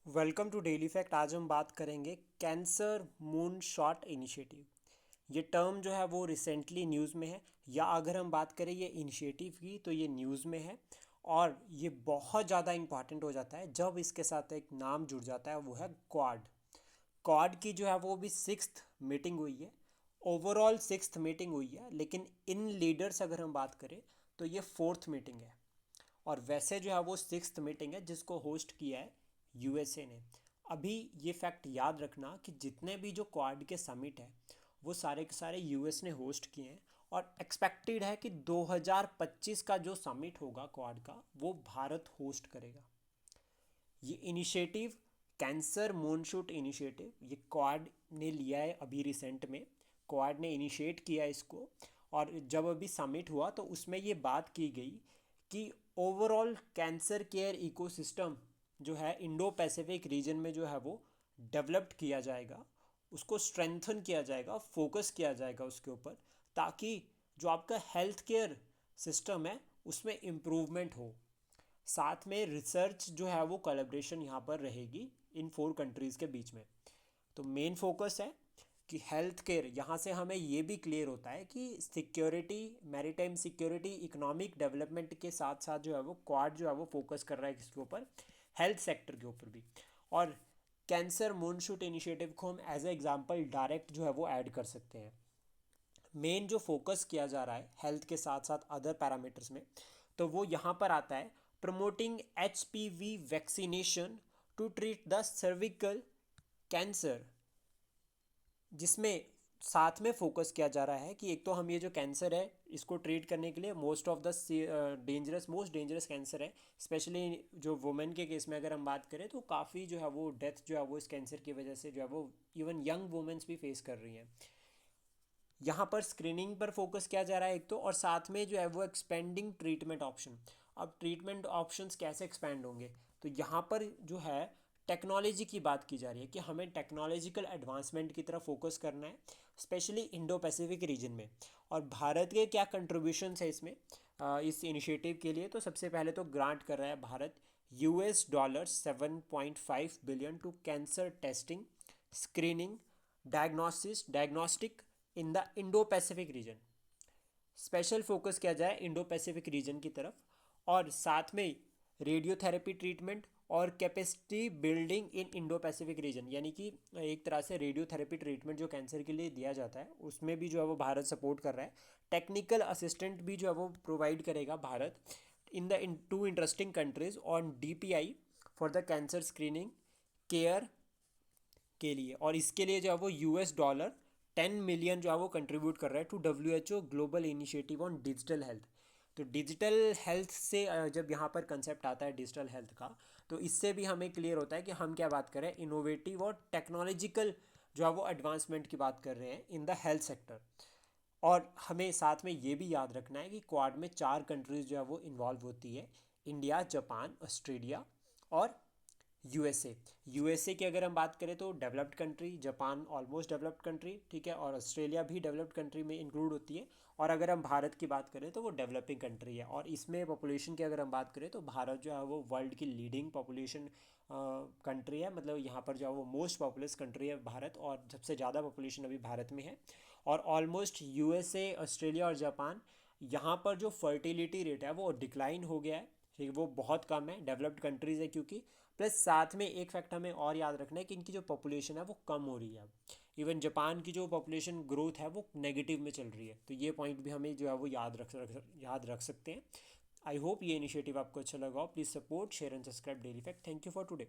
Welcome to daily fact. आज हम बात करेंगे कैंसर मून शॉट इनिशिएटिव। ये टर्म जो है वो रिसेंटली न्यूज़ में है, या अगर हम बात करें ये इनिशिएटिव की तो ये न्यूज़ में है। और ये बहुत ज़्यादा इंपॉर्टेंट हो जाता है जब इसके साथ एक नाम जुड़ जाता है, वो है क्वाड। क्वाड की जो है वो भी सिक्स्थ मीटिंग हुई है। ओवरऑल सिक्स्थ मीटिंग हुई है, लेकिन इन लीडर्स अगर हम बात करें तो ये फोर्थ मीटिंग है। और वैसे जो है वो सिक्स्थ मीटिंग है जिसको होस्ट किया है यूएसए ने। अभी ये फैक्ट याद रखना कि जितने भी जो क्वाड के समिट है वो सारे के सारे यूएस ने होस्ट किए हैं। और एक्सपेक्टेड है कि 2025 का जो समिट होगा क्वाड का, वो भारत होस्ट करेगा। ये इनिशिएटिव कैंसर मूनशूट इनिशिएटिव ये क्वाड ने लिया है अभी रिसेंट में। क्वाड ने इनिशिएट किया इसको। और जब अभी समिट हुआ तो उसमें ये बात की गई कि ओवरऑल कैंसर केयर इकोसिस्टम जो है इंडो पैसिफिक रीजन में जो है वो डेवलप्ड किया जाएगा, उसको स्ट्रेंथन किया जाएगा, फोकस किया जाएगा उसके ऊपर, ताकि जो आपका हेल्थ केयर सिस्टम है उसमें इम्प्रूवमेंट हो। साथ में रिसर्च जो है वो कोलैबोरेशन यहाँ पर रहेगी इन फोर कंट्रीज़ के बीच में। तो मेन फोकस है कि हेल्थ केयर, यहाँ से हमें ये भी क्लियर होता है कि security, maritime security, economic development के साथ साथ जो है वो क्वाड जो है वो फोकस कर रहा है किसके ऊपर, हेल्थ सेक्टर के ऊपर भी। और कैंसर मूनशूट इनिशिएटिव को हम एज ए एग्जाम्पल डायरेक्ट जो है वो ऐड कर सकते हैं। मेन जो फोकस किया जा रहा है हेल्थ के साथ साथ अदर पैरामीटर्स में, तो वो यहाँ पर आता है promoting HPV vaccination to treat the cervical cancer, जिसमें साथ में फोकस किया जा रहा है कि एक तो हम ये जो कैंसर है इसको ट्रीट करने के लिए most of the most dangerous cancer है। स्पेशली जो वुमेन के केस में अगर हम बात करें तो काफ़ी जो है वो डेथ जो है वो इस कैंसर की वजह से जो है वो इवन यंग वुमेन्स भी फेस कर रही हैं। यहाँ पर स्क्रीनिंग पर फोकस किया जा रहा है एक तो, और साथ में जो है वो एक्सपेंडिंग ट्रीटमेंट ऑप्शन। अब ट्रीटमेंट ऑप्शंस कैसे एक्सपेंड होंगे, तो यहाँ पर जो है टेक्नोलॉजी की बात की जा रही है कि हमें टेक्नोलॉजिकल एडवांसमेंट की तरफ फोकस करना है, स्पेशली इंडो पैसिफिक रीजन में। और भारत के क्या कंट्रीब्यूशंस है इसमें, इस इनिशिएटिव के लिए, तो सबसे पहले तो ग्रांट कर रहा है Bharat $7.5 billion to cancer testing, screening, diagnostic in the Indo Pacific region. Special focus किया जाए इंडो पैसिफिक रीजन की तरफ। और साथ में रेडियोथेरेपी ट्रीटमेंट और capacity building in Indo Pacific reason, यानी कि एक तरह से रेडियोथेरेपी ट्रीटमेंट जो कैंसर के लिए दिया जाता है उसमें भी जो है वो भारत सपोर्ट कर रहा है। टेक्निकल असिस्टेंट भी जो है वो प्रोवाइड करेगा Bharat in two interesting countries on DPI for the cancer screening care के लिए। और इसके लिए जो है वो $10 मिलियन जो है वो कंट्रीब्यूट कर रहा है to WHO global initiative on digital health. तो डिजिटल हेल्थ से जब यहाँ पर कंसेप्ट आता है डिजिटल हेल्थ का, तो इससे भी हमें क्लियर होता है कि हम क्या बात कर रहे हैं, इनोवेटिव और टेक्नोलॉजिकल जो है वो एडवांसमेंट की बात कर रहे हैं इन द हेल्थ सेक्टर। और हमें साथ में ये भी याद रखना है कि क्वाड में चार कंट्रीज जो है वो इन्वॉल्व होती है, इंडिया, जापान, ऑस्ट्रेलिया और यूएसए। यूएसए की अगर हम बात करें तो developed country, Japan almost developed country, ठीक है, और ऑस्ट्रेलिया भी डेवलप्ड कंट्री में इंक्लूड होती है। और अगर हम भारत की बात करें तो वो डेवलपिंग कंट्री है। और इसमें पॉपुलेशन की अगर हम बात करें तो भारत जो है वो वर्ल्ड की लीडिंग पॉपुलेशन कंट्री है। मतलब यहाँ पर जो है वो मोस्ट पॉपुलस कंट्री है भारत, और सबसे ज़्यादा पॉपुलेशन अभी भारत में है। और ऑलमोस्ट यूएसए, ऑस्ट्रेलिया और जापान, यहाँ पर जो फर्टिलिटी रेट है वो डिक्लाइन हो गया है, ठीक है, वो बहुत कम है, डेवलप्ड कंट्रीज़ है क्योंकि। प्लस साथ में एक फैक्ट हमें और याद रखना है कि इनकी जो पॉपुलेशन है वो कम हो रही है अब। इवन जापान की जो पॉपुलेशन ग्रोथ है वो नेगेटिव में चल रही है, तो ये पॉइंट भी हमें जो है वो याद रख सकते हैं। आई होप ये इनिशिएटिव आपको अच्छा लगा हो। Please support, share and subscribe daily fact. Thank you for today.